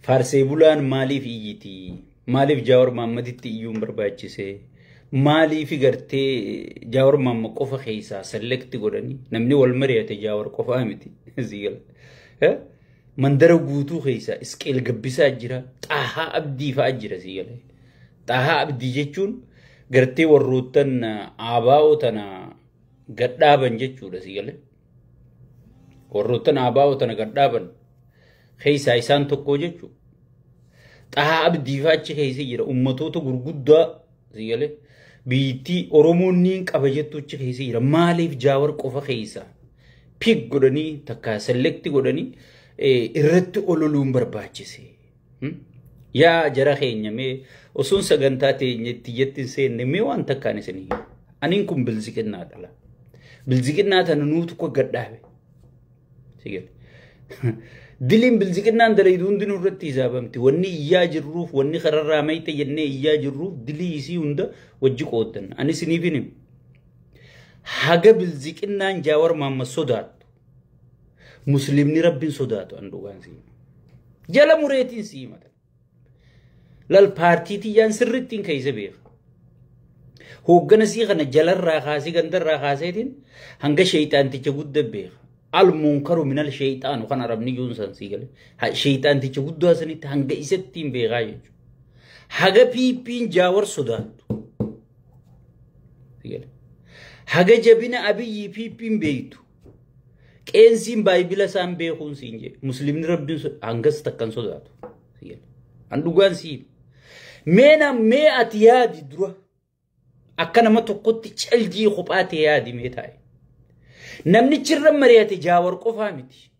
Faarsee bulaan maaliif iyyiti? Maaliif Jawaar Mahaammaditti iyyuun barbaachise? Maaliif gartee Jawaar Mahaammad qofa keessaa select godhanii namni wal mari'ate Jawaar qofaa miti. Mandara guutuu keessaa Isqeel Gabbisaa jira, Xaahaa Abdii fa'aa jira siigale. Xaahaa Abdii jechuun gartee warroottan aabaa'oo tana gadhaaban jechuudha siigale. Warroottan aabaa'oo tana gadhaaban keessaa isaan tokko jechuudha. Xaahaa Abdii fa'aa achi keessa jira ummatoota gurguddaa siigale. Biitti Oromoonni qaba jettu achi keessa jira. Maaliif Jawaar qofa keessaa pick godhanii takka select godhanii irratti ololuun barbaachise? Yaa jara keenya mee osoon sagantaa teenyetti jettin seenne mee waan takkaan isinii aniin kun bilziqinnaa dhala. Bilziqinnaa tana nuutu ko gadhaabe. Diliin bilziqinnaan dalaydu hundi nurratti hisaabamti. Wanni iyyaa jirruuf wanni kararraa mayte jennee iyyaa jirruuf dilii isii hunda wajji qooddan. Ani isiniif hin himu. Haga bilziqinnaan Jawaar Mahaammad sodaatu. Muslimni Rabbiin sodaatu an dhugaan sii. Jala mureetiin sii mata. Lal paartii tiyyaan sirrittiin keessa beeka. Hooggana sii kana jalarraa kaasee gandarraa kaaseetiin hanga sheeyxaanticha guddaa beeka. Al-munkaru minal sheeyxaan kan arabni yuunsan sii gale. Sheeyxaanticha guddaa sanitti hanga isattiin beekaa jechuudha. Haga piippiin Jawaar sodaatu. Haga jabina Abiyyi piippiin beeytu. Qeensiin baay'ila isaan beekuun siin jedhe. Muslimni Rabbiin hangas takkan sodaatu. An dhugaan sii. Mee ati yaadi dura. Akka nama tokkotti caljii kophaa ta'e yaadi mee taa'e. Namnichi irra mari'ate Jawaar qofaa miti.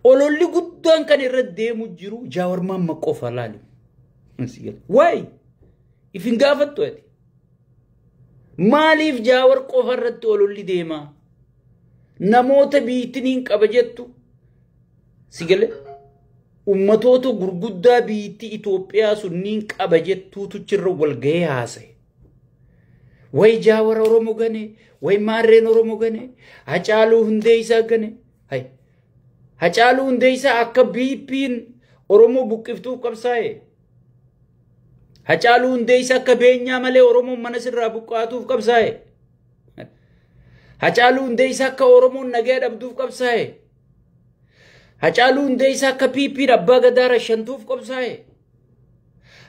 Ololli guddaan kan irra deemu jiru Jawaar Mahaammad qofa laali. Waay? Ifin gaafattu ati. Maaliif Jawaar qofa irratti ololli deemaa? Namoota biittiniin qaba jettu sigale ummatoota gurguddaa biitti Itoophiyaa sunniin qaba jettuutu cirra wal gahee haasa'e. Way Jawaar Oromoo gane, way maarreen Oromoo gane, Hacaaluu Hundeessaa gane. Hacaaluu Hundeessaa akka biippiin Oromoo buqqiftuuf qabsaa'e. Hacaaluu Hundeessaa akka beenyaa malee Oromoon mana sirraa buqqaatuuf qabsaa'e. Hacaaluu Hundeessaa akka Oromoon nagaa dhabduuf qabsaa'e. Hacaaluu Hundeessaa akka piippiin abbaa gadaa rashantuuf qabsaa'e.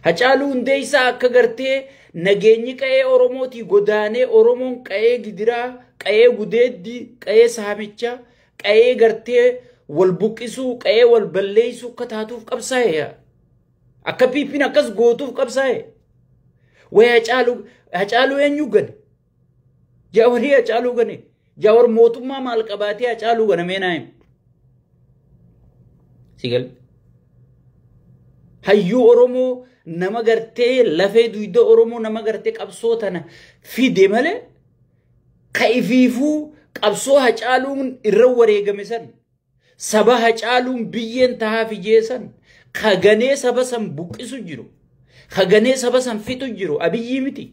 Hacaaluu Hundeessaa akka gartee nageenyi qa'ee Oromootii godaanee Oromoon qa'ee gidiraa, qa'ee gudeeddii, qa'ee saamichaa, qa'ee gartee wal buqqisuu, qa'ee wal balleessuu akka taatuuf qabsaa'e. Akka piippiin akkas gootuuf qabsaa'e. Way Hacaaluu eenyu gane? Jawaarii Hacaaluu gane. Jawaar mootummaa maal qabaatee Hacaaluu gane meenaayim. Sigal. Hayyuu Oromoo nama gartee lafee duyda Oromoo nama gartee qabsoo tana fide malee kaifiifuu qabsoo Hacaaluun irra wareegame san saba Hacaaluun biyyeen tahaa fijeessan kaganee saba san buqqisu jiru kaganee saba san fixu jiru Abiyyi miti.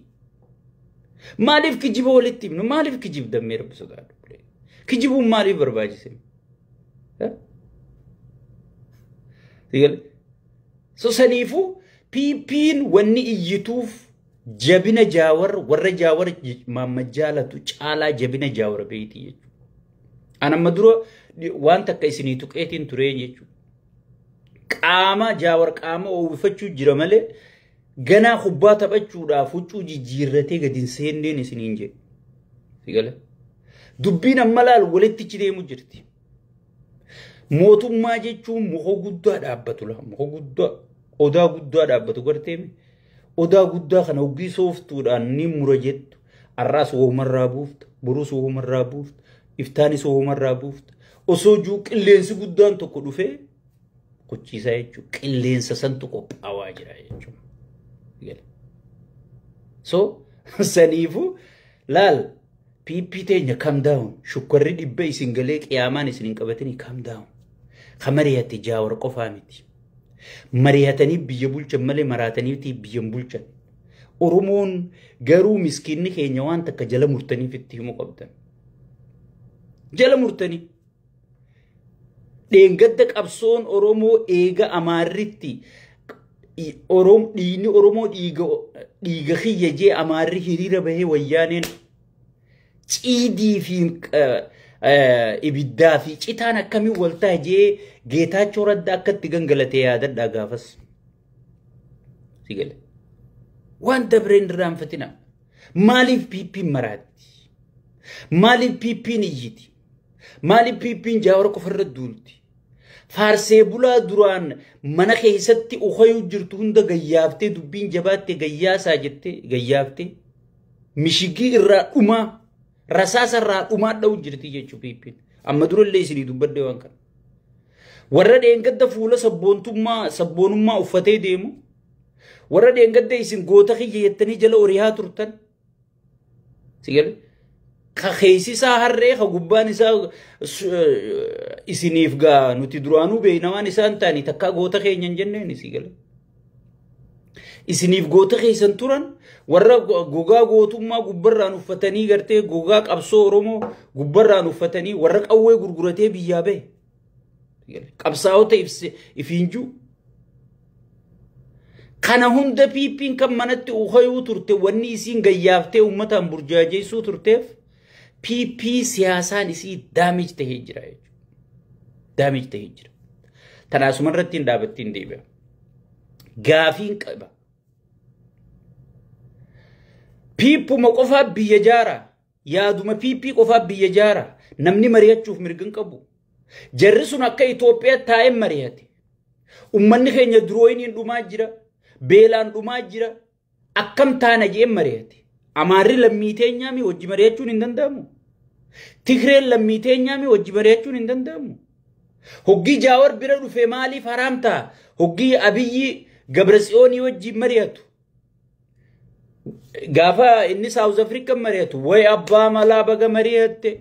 Maaliif kijiba walitti himnu? Maaliif kijib dammee Rabbi sodaadhu? Kijibuun maaliif barbaachise? So saniifuu piippiin wanni iyyituuf jabina Jawaar warra Jawaar Mahaammad jaalatu caalaa jabina Jawaar beeyti jechuudha. Anamma dura waan takka isinii tuqeetiin tureen jechuudha. Qaama Jawaar qaama oowwifachuu jira malee ganaa kubbaa taphachuudhaaf huccuu jijjiirratee gadi hin seenneen isiniin jedhe. Sigale. Dubbiin amma laal walitti deemu jirti. Mootummaa jechuun muka guddaa dhaabbatu la. Muka guddaa odaa guddaa dhaabbatu garteemi. Odaa guddaa kana hoggii sooftuudhaan ni mura jettu. Arraas oomarraa buufta. Boruus oomarraa buufta. Iftaanis oomarraa buufta. Osoo juu qilleensi guddaan tokko dhufee qochiisaa jechuudha. Qilleensa santu qophaawaa jira jechuudha. So saniifu laal piippii teenya calm down. Shukkarri dhibba isin galee qiyaamaan isin hin qabatanii calm down. Kamariyatti Jawaar qofaa miti. Mariyatanii biyya bulchan malee maraataniitii biyyan bulchan. Oromoon garuu miskiinni keenya waan takka jala murtaniif itti himu qabdan. Jala murtanii. Deengadda qabsoon Oromoo eega Amaarritti Oromoo dhiiga xiyya jee Amaarri hiriira bahee wayyaaneen ciidii fi ibiddaa fi citaan akkamii waltaa jee Geetaachoo Raddaa akkatti gangalatee yaadadhaa gaafas. Sigale. Waan dabreen irraanfatina. Maaliif piippiin maraatti? Maaliif piippiin iyyiti? Maaliif piippiin Jawaar qofarra duulti? Faarsee bulaa duraan mana keessatti ukhayuu jirtu hunda gayyaaftee dubbiin jabaatte gayyaasaa jettee gayyaaftee mishigii irraa dhumaa rasaasa irraa dhumaa dha'u jirti jechuu piippiin. Amma durallee isinii dubbadde waan kana. Warra dheengadda fuula sabboonummaa uffatee deemu. Warra dheengadda isin goota kiyya jettanii jala oriyaa turtan. Sigale. Kakeessisaa harree ka gubbaan isaa isiniif gaa nuti duraanuu beeynamaan isaan ta'anii takkaa goota keenya hin jenneen sigale. Isiniif goota keessan turan warra gogaa gootummaa gubbarraan uffatanii gartee gogaa qabsoo Oromoo gubbarraan uffatanii warra qawwee gurguratee biyyaa bahe. Qabsaa'ota ifiinjuu. Kana hunda piippiin kan manatti ukhayuu turte wanni isiin gayyaaftee uummataan burjaajeessuu turteef piippii siyaasaan isii daamij tahee jira jechuudha. Daamij tahee jira. Tanaasuma irratti hin dhaabattiin deebi'a. Gaafiin qaba. Piippuma qofaa biyya jaara. Yaaduma piippii qofaa biyya jaara. Namni mari'achuuf mirgan qabu. Jarri sun akka Itoophiyaa taa'ee mari'ate. Uummanni keenya durooyiniin dhumaa jira. Beelaan dhumaa jira. Akkam taana jeen mari'ate. Amaarri lammiitee nyaami wajji mari'achuun hin danda'amu. Tigreen lammiitee nyaami wajji mari'achuun hin danda'amu. Hoggii Jawaar bira dhufee maaliif haraam ta'a? Hoggii Abiyyi Gabrasiyoonii wajji mari'atu. Gaafa inni South Africa mari'atu way abbaa malaa baga mari'atte.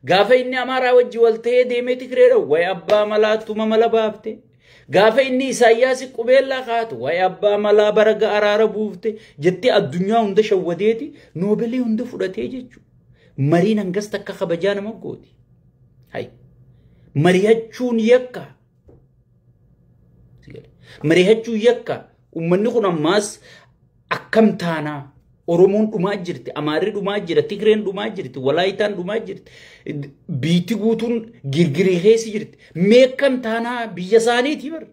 Gaafa inni Amaaraa wajji wal ta'ee deemee Tigreedha way abbaa malaa tuma mala baafte. Gaafa inni Isaayyaas qubeellaa kaatu way abbaa malaa baraga araara buufte jettee addunyaa hunda shawwadeeti noobeelii hunda fudhatee jechuudha. Mariin hangas takka kabajaa nama gooti. Hay. Mari'achuun yakka. Mari'achuun yakka. Uummanni kun ammaas akkam taanaa Oromoon dhumaa jirti, Amaarri dhumaa jira, Tigreen dhumaa jirti, Walaayitaan dhumaa jirti. Biitti guutuun girgirii keessa jirti. Meekkam taanaa biyya isaaniitii bar.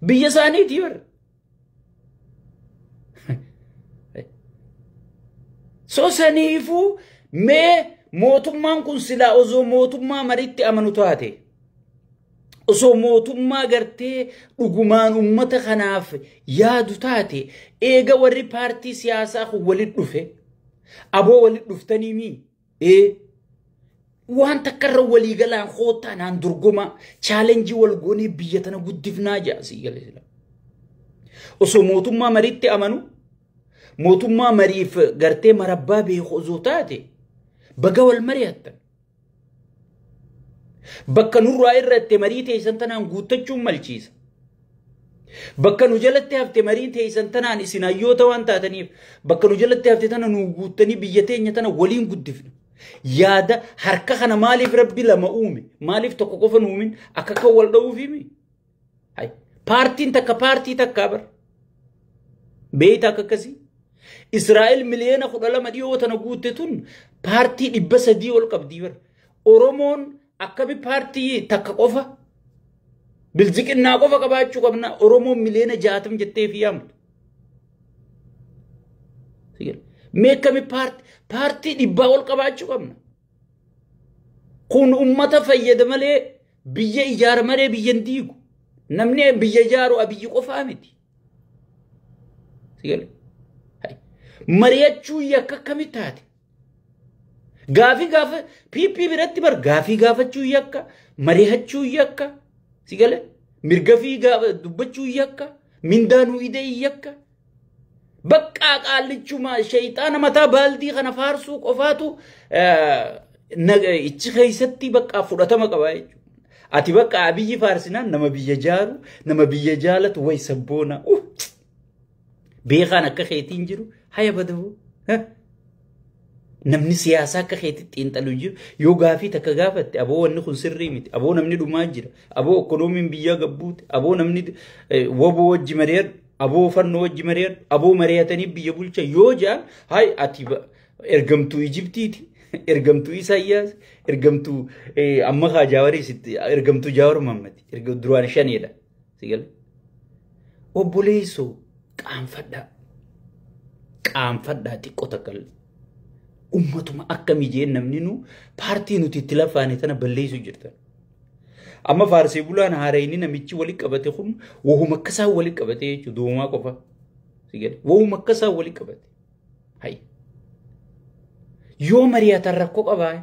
Biyya isaaniitii bar. So saniifuu mee mootummaan kun silaa osoo mootummaa maritti amanu taate. Osoo mootummaa gartee dhugumaan uummata kanaaf yaadu taate eega warri paartii siyaasaa kun walit dhufe aboo walit dhuftanii mi waan takkarra walii galaan hootaanaan dorgoma chaalenjii wal goonee biyya tana guddifnaa jaasii galeesila. Osoo mootummaa maritti amanu mootummaa mariif gartee marabbaa beeku osoo taate baga wal mari'attan. Bakka nurraa irratti marii teessan tanaan guuttachuun malchiisa. Bakka nu jalatti hafte marii teessan tanaan isin hayyoota waan taataniif bakka nu jalatti hafte tana nu guuttanii biyya teenya tana waliin guddifna. Yaada harka kana maaliif Rabbi lama uume? Maaliif tokko qofa nu uumin akka kan wal dha'uuf himi? Hay. Paartiin takka paartii takkaa bar. Beeyta akka akkasii. Israa'el miliyoona 12 dhiyoo tana guutte tun paartii 300 ol qabdii bar. Oromoon akkami paartii takka qofa bilziqinnaa qofa qabaachuu qabna Oromoon miliyoona 60 jettee fi yaamtu. Meekkami paartii 100 ol qabaachuu qabna. Kun ummata fayyada malee biyya ijaara malee biyya hin diigu. Namni biyya ijaaru abiyyi qofaa miti. Mari'achuu yakka akkami taate? Gaafa piippii biratti bar gaafii gaafachuu yakka mari'achuu yakka sigale mirga fi dubbachuu yakka mindaanuu idee yakka bakka qaallichuma shayxaana mataa baaldii kana faarsuu qofaatu ichi keessatti bakka fudhatama qaba jechuudha. Ati bakka abiyyi faarsinaan nama biyya jaaru nama biyya jaalatu way sabboona beekaan akka keetiin jiru haya badabu namni siyaasaa akka keetitti xiinxalu jiru yoo gaafii takka gaafatte aboo wanni kun sirrii miti aboo namni dhumaa jira aboo ekonomiin biyyaa gabbuute aboo namni woboo wajji mari'adhu aboo fannoo wajji mari'adhu aboo mari'atanii biyya bulcha yoo jaan hay ati ergamtuu Ijiptiiti ergamtuu Isaayyaas ergamtuu amma kaa Jaawariisitti ergamtuu Jaawar Mahammadi duraan shanidha sigal obboleessoo qaanfadhaa xiqqoo takkal ummatuma akkamii jeen namni nu paartii nuti itti lafaane tana balleessu jirtan amma faarsee bulaan haarayni namichi wali qabate kun wahuma akkasaa wali qabate jechuudha doomaa qofa sigal wahuma akkasaa wali qabate hay yoo mari'atan rakkoo qabaa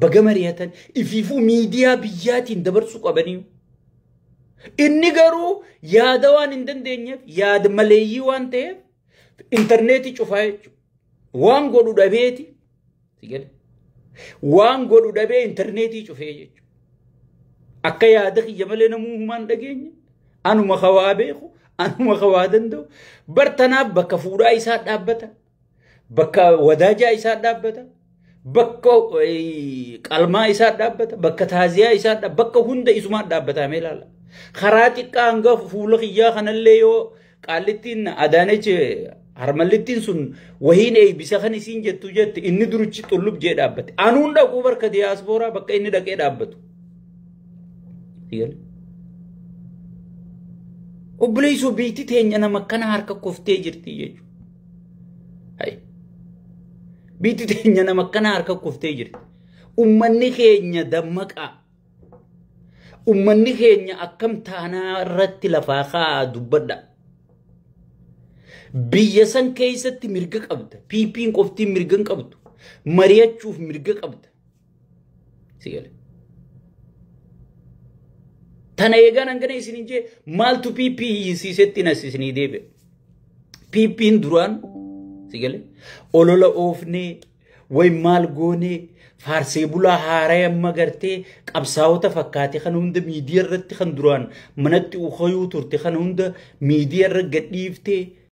baga mari'atan ifiifuu miidiyaa biyyaatiin dabarsuu qabanii inni garuu yaada waan hin dandeenyeef yaada maleeyyii waan ta'eef intarneetii cufaa jechuudha waan godhu dhabeeti sigal waan godhu dhabee intarneetii cufee jechuudha akka yaada kiyya malee namuu humaan dhageenye anuma khawaa beeku anuma khawaa danda'u bartanaaf bakka fuudhaa isaa dhaabbata bakka wadaajaa isaa dhaabbata bakka qalmaa isaa dhaabbata bakka taaziyaa isaa dhaabbata bakka hunda isumaan dhaabbata meelaala karaa xiqqaa hanga fuula kiyyaa kanallee yoo qaallittiin Adaanechi harmalittiin sun wahiin eeybisa kan isiin jettu jette inni durichi xullub jee dhaabbate anuun dhaquu barka diyaaspoora bakka inni dhaqee dhaabbatu obboleessoo biitti teenya nama kana harka koftee jirti jechuudha biitti teenya nama kana harka koftee jirti ummanni keenya dammaqaa ummanni keenya akkam taanaa irratti lafaa kaa dubbadha biyya san keessatti mirga qabda piipiin qoftiin mirga qabdu mari'achuuf mirga qabda sigal tana eegaan hangana isin jee maaltu piipii siisetti nasisni deebe piipiin duraan sigal olola oofnee way maal goonee faarsee bulaa haaraa amma gartee qabsaa'ota fakkaate kan hunda miidiyaa irratti kan duraan manatti ukhayuu turte kan hunda miidiyaa irra gadhiiftee